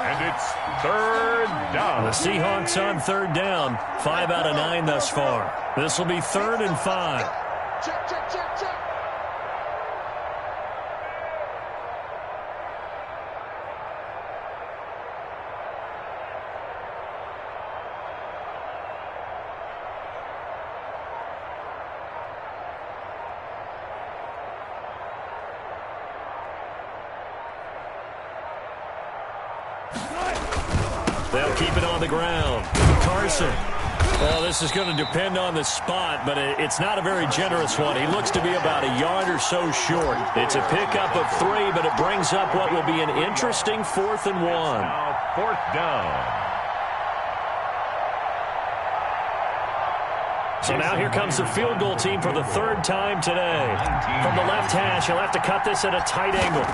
S2: And it's 3rd down.
S1: The Seahawks on 3rd down, 5 out of 9 thus far. This will be 3rd and 5.
S4: Check.
S1: They'll keep it on the ground. Carson. Well, this is going to depend on the spot, but it's not a very generous one. He looks to be about a yard or so short. It's a pickup of 3, but it brings up what will be an interesting 4th and 1.
S2: Now 4th down.
S1: So now here comes the field goal team for the 3rd time today. From the left hash, he'll have to cut this at a tight angle.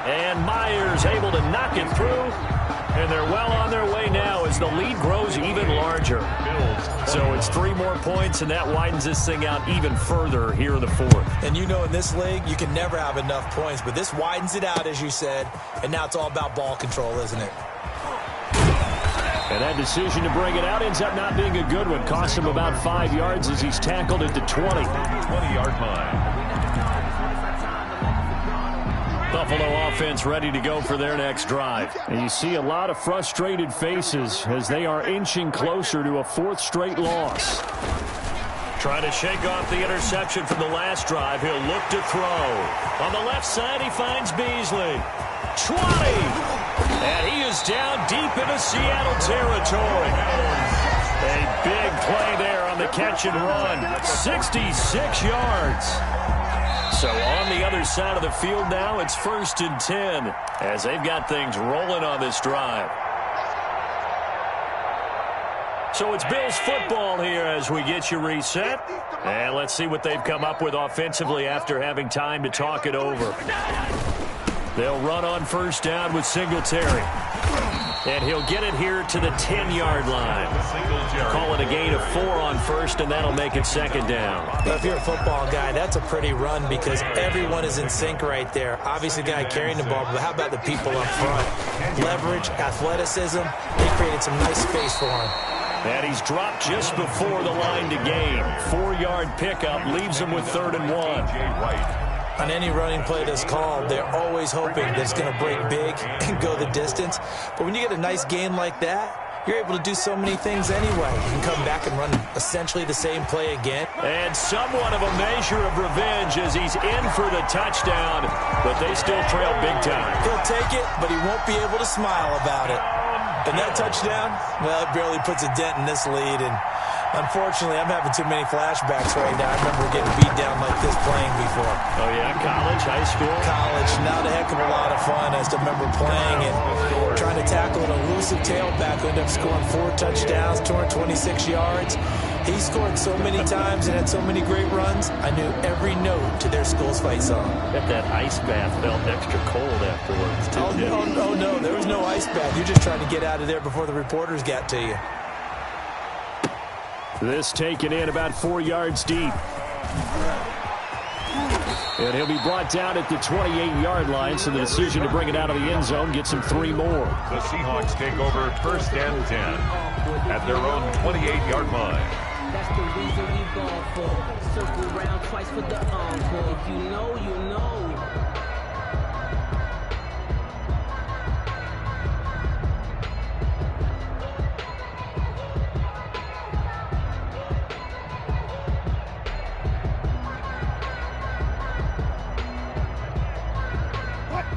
S1: And Myers able to knock it through. And they're well on their way now as the lead grows even larger. So it's 3 more points, and that widens this thing out even further here in the 4th.
S3: And you know in this league, you can never have enough points, but this widens it out, as you said, and now it's all about ball control, isn't it?
S1: And that decision to bring it out ends up not being a good one. Cost him about 5 yards as he's tackled at the 20.
S2: 20-yard line.
S1: Buffalo offense ready to go for their next drive.
S5: And you see a lot of frustrated faces as they are inching closer to a 4th straight loss.
S1: Trying to shake off the interception from the last drive. He'll look to throw. On the left side, he finds Beasley. 20! And he is down deep into Seattle territory. A big play there on the catch and run. 66 yards. So on the other side of the field now, it's 1st and 10 as they've got things rolling on this drive. So it's Bills football here as we get you reset. And let's see what they've come up with offensively after having time to talk it over. They'll run on 1st down with Singletary. And he'll get it here to the 10-yard line. Call it a gain of 4 on 1st, and that'll make it 2nd down.
S3: Well, if you're a football guy, that's a pretty run because everyone is in sync right there. Obviously, the guy carrying the ball, but how about the people up front? Leverage, athleticism, they created some nice space for him.
S1: And he's dropped just before the line to gain. 4-yard pickup leaves him with 3rd and 1.
S3: On any running play that's called, they're always hoping that it's going to break big and go the distance. But when you get a nice gain like that, you're able to do so many things anyway. You can come back and run essentially the same play again.
S1: And somewhat of a measure of revenge as he's in for the touchdown, but they still trail big time.
S3: He'll take it, but he won't be able to smile about it. And that touchdown, well, it barely puts a dent in this lead. And Unfortunately, I'm having too many flashbacks right now. I remember getting beat down like this playing before.
S1: Oh, yeah? College, high school?
S3: College, not a heck of a lot of fun. I still remember playing and trying to tackle an elusive tailback who ended up scoring 4 touchdowns, 226 yards. He scored so many times and had so many great runs, I knew every note to their school's fight song.
S1: Bet that ice bath felt extra cold afterwards, too.
S3: Oh, no, there was no ice bath. You're just trying to get out of there before the reporters got to you.
S5: This taken in about 4 yards deep. And he'll be brought down at the 28-yard line, so the decision to bring it out of the end zone gets him 3 more.
S2: The Seahawks take over 1st and 10 at their own 28-yard line.
S6: That's the reason we ball for. Circle around twice for the encore. If you know, you know.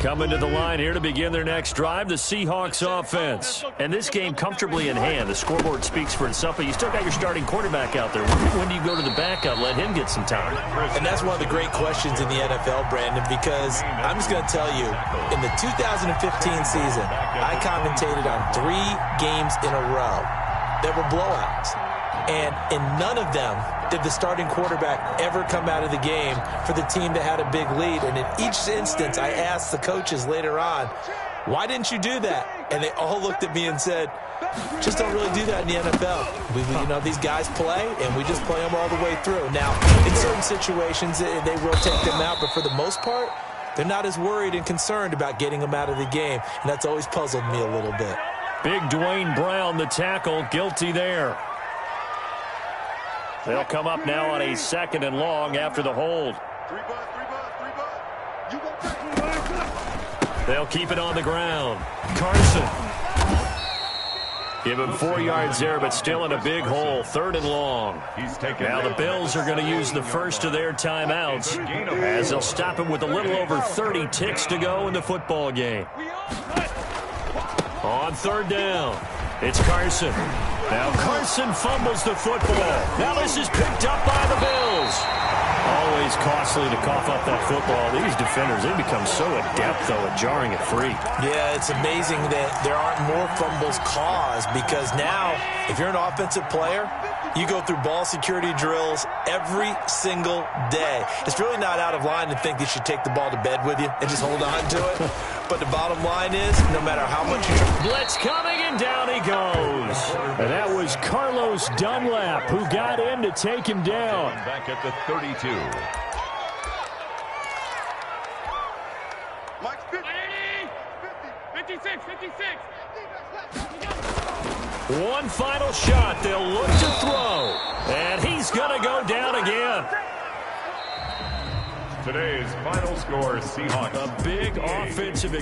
S1: Coming to the line here to begin their next drive, the Seahawks offense. And this game comfortably in hand. The scoreboard speaks for itself, but you still got your starting quarterback out there. When do you go to the backup, let him get some time?
S3: And that's one of the great questions in the NFL, Brandon, because I'm just going to tell you, in the 2015 season, I commentated on 3 games in a row that were blowouts. And in none of them did the starting quarterback ever come out of the game for the team that had a big lead. And in each instance, I asked the coaches later on, why didn't you do that? And they all looked at me and said, just don't really do that in the NFL. These guys play, and we just play them all the way through. Now, in certain situations, they will take them out, but for the most part, they're not as worried and concerned about getting them out of the game. And that's always puzzled me a little bit.
S1: Big Dwayne Brown, the tackle, guilty there. They'll come up now on a 2nd and long after the hold.
S4: 3 bud. You go.
S1: They'll keep it on the ground. Carson. Give him 4 yards there, but still in a big hole. 3rd and long. Now the Bills are going to use the first of their timeouts as they'll stop him with a little over 30 ticks to go in the football game. On 3rd down, it's Carson. Now Carson fumbles the football. Now this is picked up by the Bills. Always costly to cough up that football. These defenders, they become so adept, though, at jarring it free.
S3: Yeah, it's amazing that there aren't more fumbles caused, because now, if you're an offensive player, you go through ball security drills every single day. It's really not out of line to think that you should take the ball to bed with you and just hold on to it. But the bottom line is, no matter how much you try.
S1: Blitz coming, and down he goes.
S5: And that was Carlos Dunlap who got in to take him down.
S2: Back at the 32.
S4: Mike 50.
S7: 56, 56.
S1: One final shot. They'll look to throw. And he's going to go down again.
S2: Today's final score, Seahawks.
S1: A big offensive